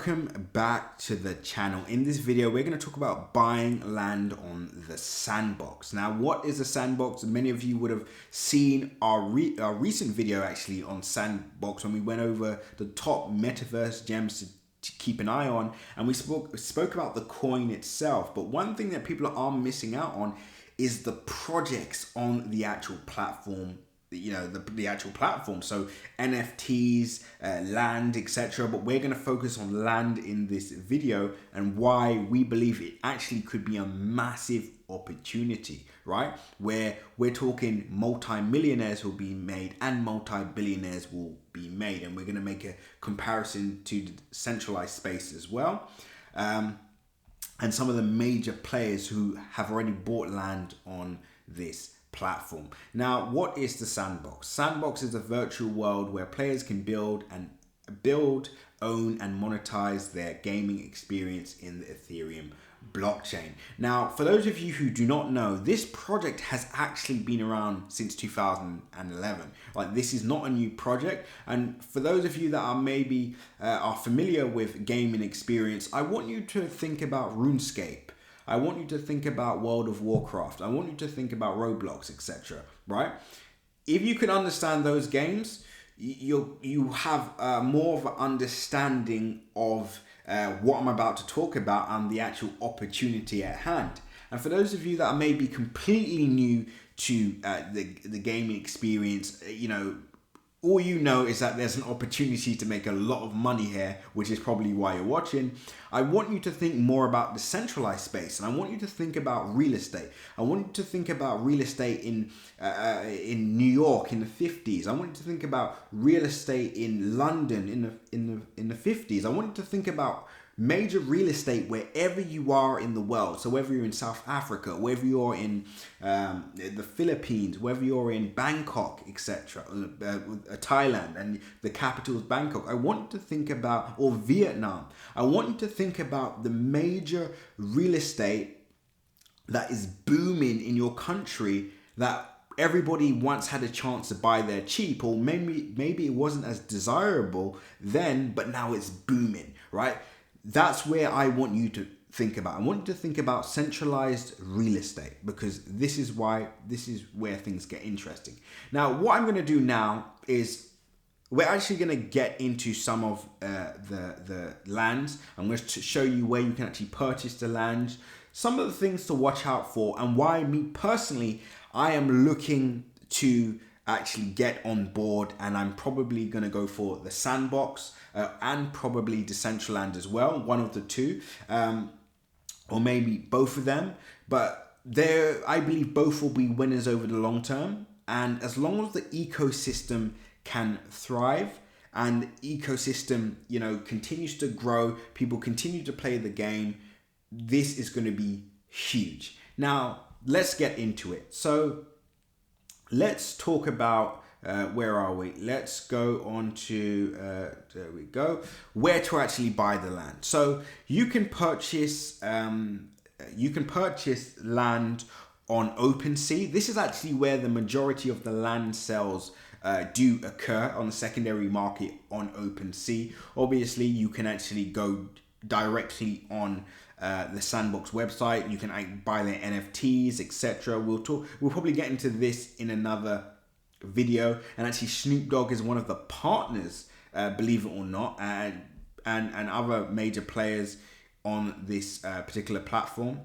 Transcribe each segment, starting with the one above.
Welcome back to the channel. In this video, we're going to talk about buying land on the Sandbox. Now, what is a Sandbox? Many of you would have seen our recent video actually on Sandbox when we went over the top metaverse gems to keep an eye on, and we spoke about the coin itself. But one thing that people are missing out on is the projects on the actual platform. The actual platform, so NFTs, land, etc. But we're going to focus on land in this video and why we believe it actually could be a massive opportunity, right? Where we're talking multi-millionaires will be made and multi-billionaires will be made, and we're going to make a comparison to the centralized space as well, and some of the major players who have already bought land on this platform. Now, what is the Sandbox? Sandbox is a virtual world where players can build, own, and monetize their gaming experience in the Ethereum blockchain. Now, for those of you who do not know, this project has actually been around since 2011. Like, this is not a new project. And for those of you that are maybe are familiar with gaming experience, I want you to think about RuneScape. I want you to think about World of Warcraft. I want you to think about Roblox, etc. Right? If you can understand those games, you have more of an understanding of what I'm about to talk about and the actual opportunity at hand. And for those of you that are maybe completely new to the gaming experience, all you know is that there's an opportunity to make a lot of money here, which is probably why you're watching. I want you to think more about the centralized space, and I want you to think about real estate. I want you to think about real estate in New York in the 50s. I want you to think about real estate in London in the 50s. I want you to think about major real estate wherever you are in the world. So whether you're in South Africa, whether you're in the Philippines, whether you're in Bangkok, etc., Thailand, and the capital is Bangkok, I want you to think about, or Vietnam, I want you to think about the major real estate that is booming in your country that everybody once had a chance to buy there cheap, or maybe it wasn't as desirable then, but now it's booming, right? That's where I want you to think about. I want you to think about centralized real estate, because this is where things get interesting. Now, what I'm going to do now is we're actually going to get into some of the lands. I'm going to show you where you can actually purchase the land, some of the things to watch out for, and why me personally, I am looking to actually get on board, and I'm probably going to go for the Sandbox and probably Decentraland as well, one of the two, or maybe both of them. But I believe both will be winners over the long term, and as long as the ecosystem can thrive and the ecosystem continues to grow, people continue to play the game, this is going to be huge. Now let's get into it. So let's talk about where are we? Let's go on to there we go. Where to actually buy the land? So you can purchase land on OpenSea. This is actually where the majority of the land sales do occur, on the secondary market on OpenSea. Obviously, you can actually go directly on the Sandbox website. You can buy their NFTs, etc. We'll probably get into this in another video. And actually, Snoop Dogg is one of the partners, believe it or not, and other major players on this particular platform.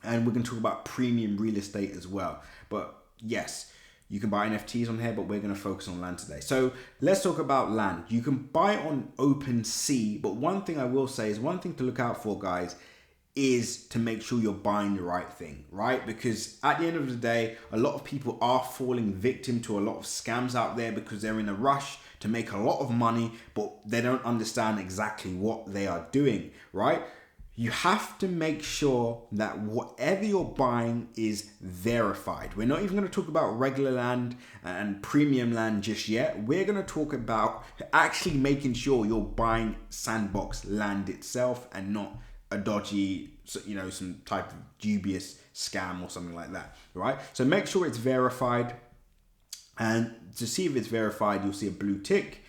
And we're going to talk about premium real estate as well. But yes, you can buy NFTs on here, but we're going to focus on land today. So let's talk about land. You can buy on OpenSea, but one thing I will say is, one thing to look out for, guys, is to make sure you're buying the right thing, right? Because at the end of the day, a lot of people are falling victim to a lot of scams out there because they're in a rush to make a lot of money, but they don't understand exactly what they are doing, right? You have to make sure that whatever you're buying is verified. We're not even going to talk about regular land and premium land just yet. We're going to talk about actually making sure you're buying Sandbox land itself and not a dodgy, some type of dubious scam or something like that, right? So make sure it's verified, and to see if it's verified, you'll see a blue tick.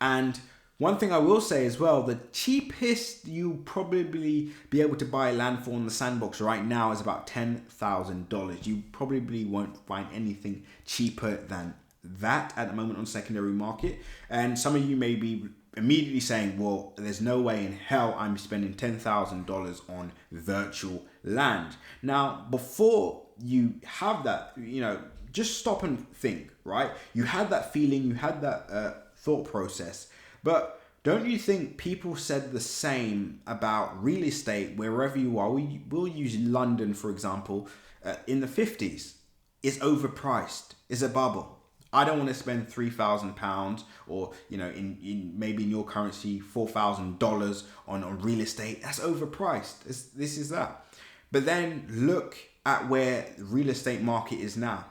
And One thing I will say as well, the cheapest you probably be able to buy land for on the Sandbox right now is about $10,000. You probably won't find anything cheaper than that at the moment on secondary market. And some of you may be immediately saying, well, there's no way in hell I'm spending $10,000 on virtual land. Now, before you have that, just stop and think, right? You had that feeling, you had that thought process, but don't you think people said the same about real estate wherever you are? We'll use London, for example, in the 50s. It's overpriced. It's a bubble. I don't want to spend £3,000 or, in maybe in your currency, $4,000 on real estate. That's overpriced. This is that. But then look at where the real estate market is now.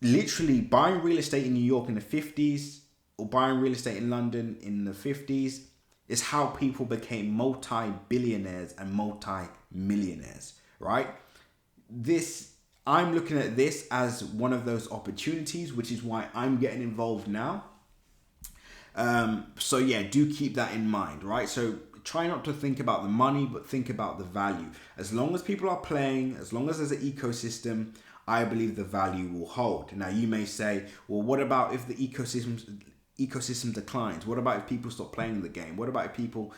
Literally buying real estate in New York in the 50s or buying real estate in London in the 50s is how people became multi-billionaires and multi-millionaires, right? I'm looking at this as one of those opportunities, which is why I'm getting involved now. So yeah, do keep that in mind, right? So try not to think about the money, but think about the value. As long as people are playing, as long as there's an ecosystem, I believe the value will hold. Now you may say, well, what about if the ecosystem declines? What about if people stop playing the game? What about if people,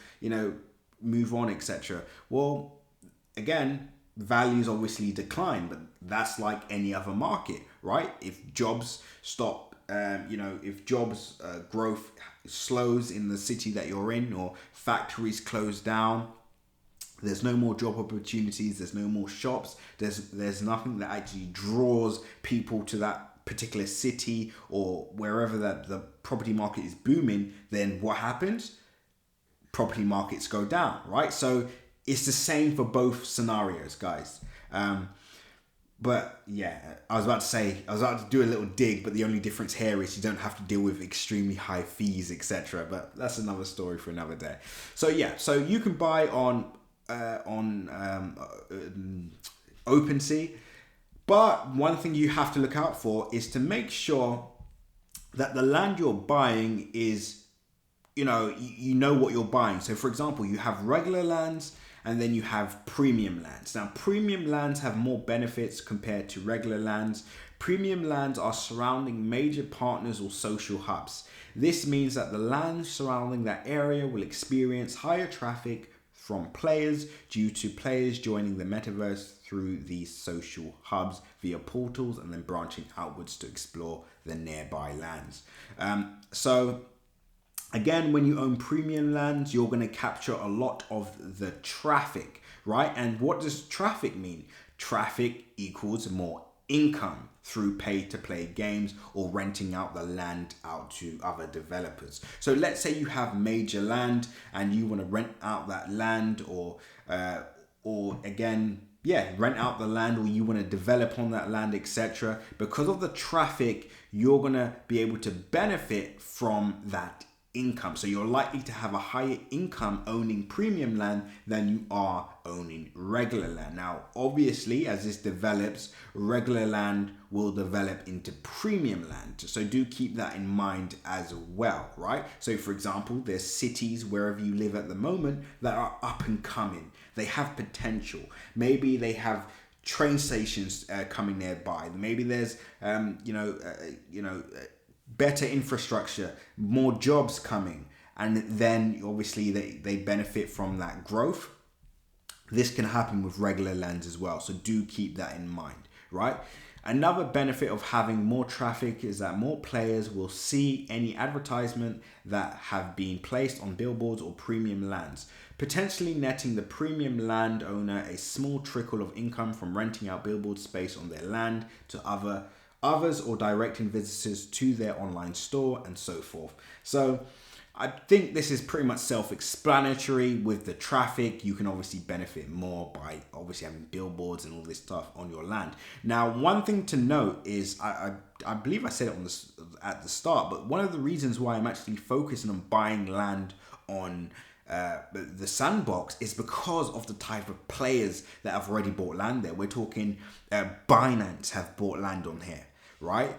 move on, etc.? Well, again, values obviously decline, but that's like any other market, right? If jobs stop, if jobs growth slows in the city that you're in, or factories close down, there's no more job opportunities, there's no more shops, there's nothing that actually draws people to that particular city or wherever that the property market is booming, then what happens? Property markets go down, right? So it's the same for both scenarios, guys. But yeah, I was about to do a little dig, but the only difference here is you don't have to deal with extremely high fees, etc. But that's another story for another day. So yeah, so you can buy on OpenSea, but one thing you have to look out for is to make sure that the land you're buying is, you know what you're buying. So for example, you have regular lands and then you have premium lands. Now, premium lands have more benefits compared to regular lands. Premium lands are surrounding major partners or social hubs. This means that the land surrounding that area will experience higher traffic from players due to players joining the metaverse through these social hubs via portals and then branching outwards to explore the nearby lands. So again, when you own premium lands, you're going to capture a lot of the traffic, right? And what does traffic mean? Traffic equals more income through pay-to-play games or renting out the land out to other developers. So let's say you have major land and you want to rent out that land or rent out the land, or you want to develop on that land, etc. Because of the traffic, you're going to be able to benefit from that income. So you're likely to have a higher income owning premium land than you are owning regular land. Now, obviously, as this develops, regular land will develop into premium land. So do keep that in mind as well, right? So for example, there's cities wherever you live at the moment that are up and coming. They have potential. Maybe they have train stations coming nearby. Maybe there's, better infrastructure, more jobs coming, and then obviously they benefit from that growth. This can happen with regular lands as well, so do keep that in mind, right? Another benefit of having more traffic is that more players will see any advertisement that have been placed on billboards or premium lands, potentially netting the premium landowner a small trickle of income from renting out billboard space on their land to others or directing visitors to their online store and so forth. So I think this is pretty much self-explanatory. With the traffic, you can obviously benefit more by obviously having billboards and all this stuff on your land. Now, one thing to note is, I believe I said it at the start, but one of the reasons why I'm actually focusing on buying land on the Sandbox is because of the type of players that have already bought land there. We're talking Binance have bought land on here, right?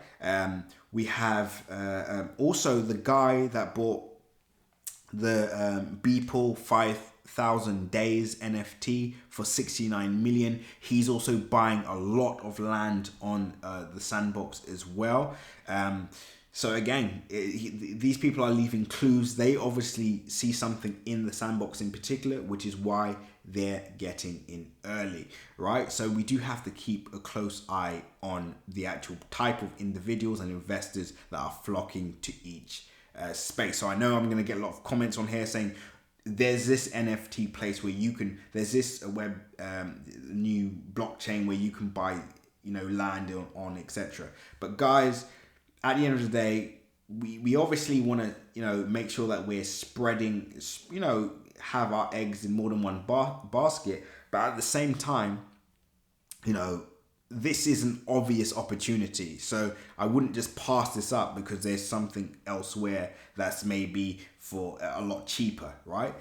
We have also the guy that bought the Beeple 5,000 days NFT for 69 million. He's also buying a lot of land on the Sandbox as well. So again, these people are leaving clues. They obviously see something in the Sandbox in particular, which is why they're getting in early, right? So we do have to keep a close eye on the actual type of individuals and investors that are flocking to each space. So I know I'm going to get a lot of comments on here saying there's this NFT place where you can, there's this web new blockchain where you can buy, land on etc. But guys, at the end of the day, we obviously want to, make sure that we're spreading, have our eggs in more than one basket. But at the same time, this is an obvious opportunity. So I wouldn't just pass this up because there's something elsewhere that's maybe for a lot cheaper, right?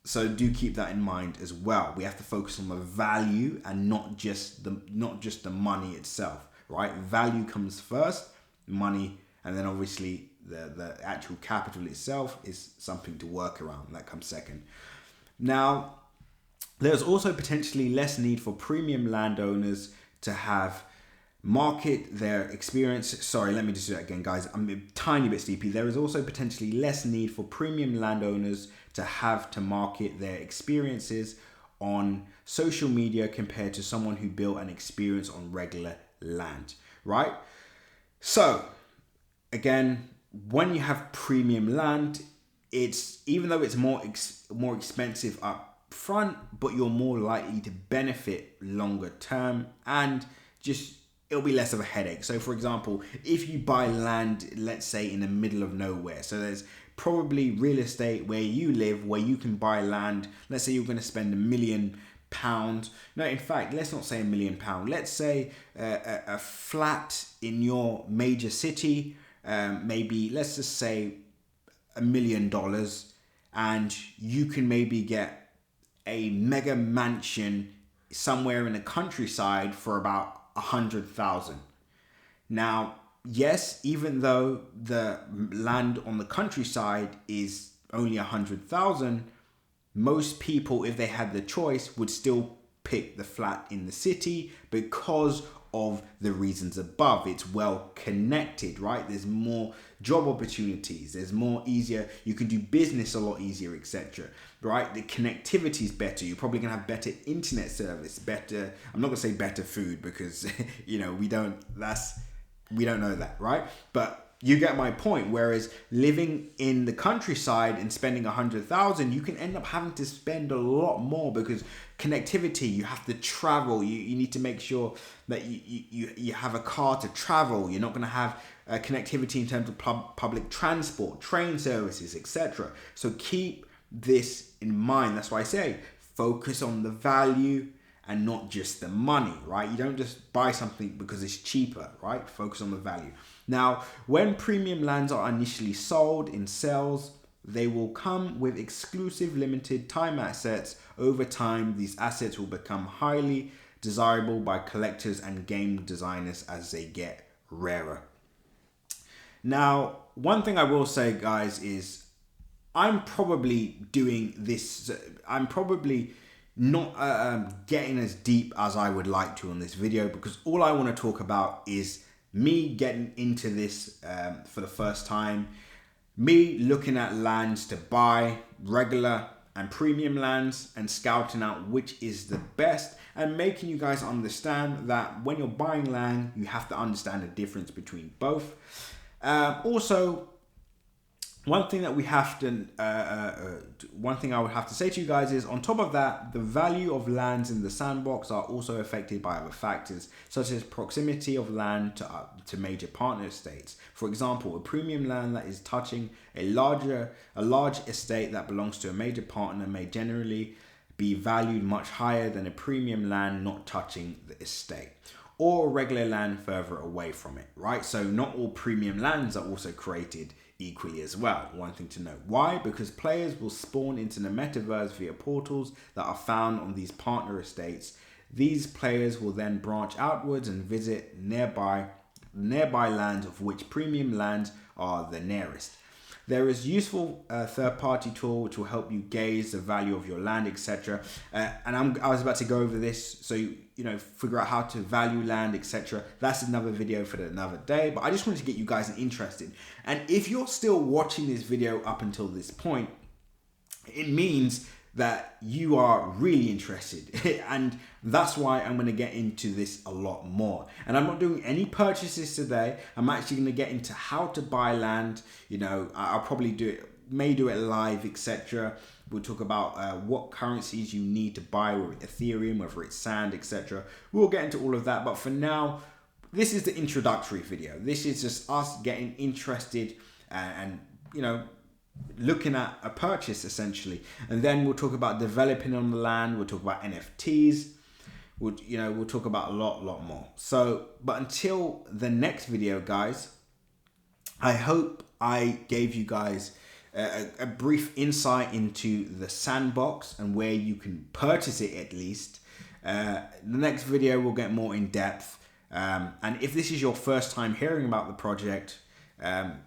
So do keep that in mind as well. We have to focus on the value and not just the money itself, right? Value comes first, money, and then obviously the actual capital itself is something to work around. That comes second. Now, there's also potentially less need for premium landowners to have market their experience. Sorry, let me just do that again, guys. I'm a tiny bit sleepy. There is also potentially less need for premium landowners to have to market their experiences on social media compared to someone who built an experience on regular land, right? So again, when you have premium land, it's, even though it's more expensive up front, but you're more likely to benefit longer term, and just it'll be less of a headache. So for example, if you buy land, let's say in the middle of nowhere, so there's probably real estate where you live where you can buy land. Let's say you're going to spend £1 million. No, in fact, let's not say £1 million. Let's say a flat in your major city, maybe let's just say $1 million, and you can maybe get a mega mansion somewhere in the countryside for about 100,000. Now, yes, even though the land on the countryside is only 100,000, most people, if they had the choice, would still pick the flat in the city because of the reasons above. It's well connected, right? There's more job opportunities, there's more easier, you can do business a lot easier, etc. Right? The connectivity is better. You're probably gonna have better internet service, better, I'm not gonna say better food because we don't know that, right? But you get my point. Whereas living in the countryside and spending 100,000, you can end up having to spend a lot more because connectivity, you have to travel. You need to make sure that you have a car to travel. You're not going to have connectivity in terms of public transport, train services, etc. So keep this in mind. That's why I say focus on the value and not just the money, right? You don't just buy something because it's cheaper, right? Focus on the value. Now, when premium lands are initially sold in sales, they will come with exclusive limited time assets. Over time, these assets will become highly desirable by collectors and game designers as they get rarer. Now, one thing I will say, guys, is I'm probably doing this, I'm probably not getting as deep as I would like to on this video, because all I want to talk about is me getting into this for the first time, me looking at lands to buy, regular and premium lands, and scouting out which is the best, and making you guys understand that when you're buying land, you have to understand the difference between both. Also, one thing that we have to, one thing I would have to say to you guys is, on top of that, the value of lands in the sandbox are also affected by other factors, such as proximity of land to major partner estates. For example, a premium land that is touching a large estate that belongs to a major partner may generally be valued much higher than a premium land not touching the estate, or regular land further away from it, right? So not all premium lands are also created equally as well. One thing to note. Why? Because players will spawn into the metaverse via portals that are found on these partner estates. These players will then branch outwards and visit nearby lands, of which premium lands are the nearest. There is useful third-party tool which will help you gauge the value of your land, etc. And I was about to go over this, so you know, figure out how to value land, etc. That's another video for another day, but I just wanted to get you guys interested. And if you're still watching this video up until this point, it means that you are really interested. And that's why I'm going to get into this a lot more. And I'm not doing any purchases today. I'm actually going to get into how to buy land. You know, I'll probably may do it live, etc. We'll talk about what currencies you need to buy, whether it's Ethereum, whether it's Sand, etc. We'll get into all of that. But for now, this is the introductory video. This is just us getting interested and you know, looking at a purchase essentially. And then we'll talk about developing on the land. We'll talk about NFTs. We'll talk about a lot more. So, but until the next video, guys, I hope I gave you guys a brief insight into the Sandbox and where you can purchase it at least. The next video will get more in depth. And if this is your first time hearing about the project,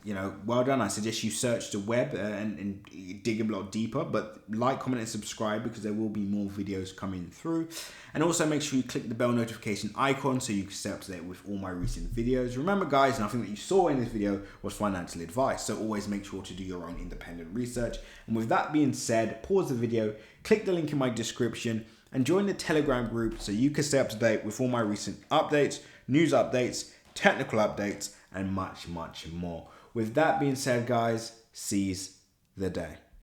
you know, well done. I suggest you search the web and dig a lot deeper, but like, comment and subscribe because there will be more videos coming through. And also make sure you click the bell notification icon so you can stay up to date with all my recent videos. Remember guys, nothing that you saw in this video was financial advice, so always make sure to do your own independent research. And with that being said, pause the video, click the link in my description and join the Telegram group so you can stay up to date with all my recent updates, news updates, technical updates, and much more. With that being said, guys, seize the day.